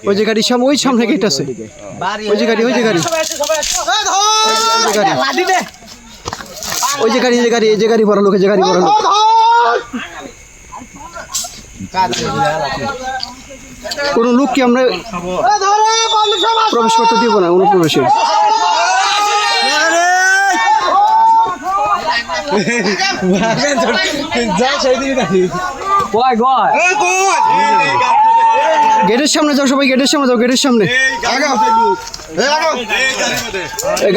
ওই যে গাড়ির সামনে, ওই সামনে গেট আছে, ওই যে গাড়ি, ওই যে গাড়ি, ওই যে গাড়ি, এই যে গাড়ি, এই যে গাড়ি বড় লোক, এই যে গাড়ি বড় লোক। কোন লোককে আমরা প্রবেশ করতে দিব না, অনুপ্রবেশে। গেটের সামনে যাও সবাই, গেটের সামনে যাও, গেটের সামনে।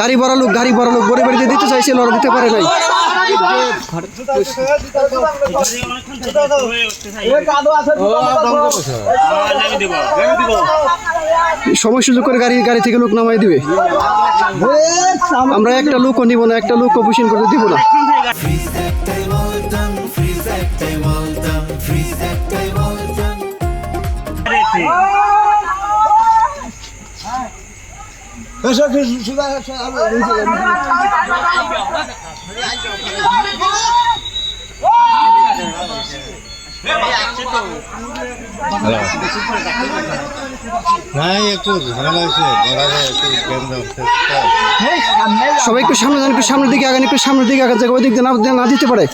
গাড়ি বড় লোক, গাড়ি বড় লোক, বড়ি বাড়িতে দিতে চাইছিল, ওরা দিতে পারে নাই। সময় সুযোগ করে গাড়ি থেকে লোক নামাই দিবে। আমরা একটা লোকও নিব না, একটা লোকও পুষিন করতে দিব না। সবাই একটু সামনে যান, একটু সামনের দিকে আগান, একটু সামনের দিকে আগান, ওই দিক দিয়ে না দিতে পারে।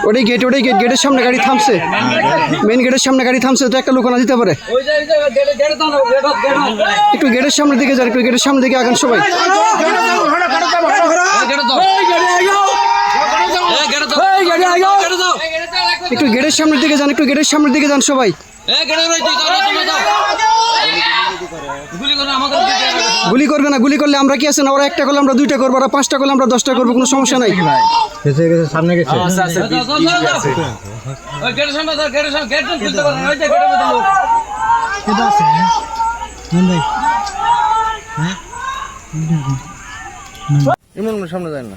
ওটাই গেট, ওটাই গেট, গেটের সামনে গাড়ি থামছে, মেন গেটের সামনে গাড়ি থামছে, তো একটা লোক না দিতে পারে। একটু গেটের সামনের দিকে যান, একটু গেটের সামনের দিকে আগান সবাই। একটু গেটের সামনের দিকে যান, একটু গেটের সামনের দিকে যান সবাই। গুলি করবে না, গুলি করলে আমরা কি আছে না, ওরা একটা করলে আমরা দুইটা করবো, ওরা পাঁচটা করলে আমরা 10টা করবো, কোনো সমস্যা নাই। সামনে গেছে, সামনে যায় না।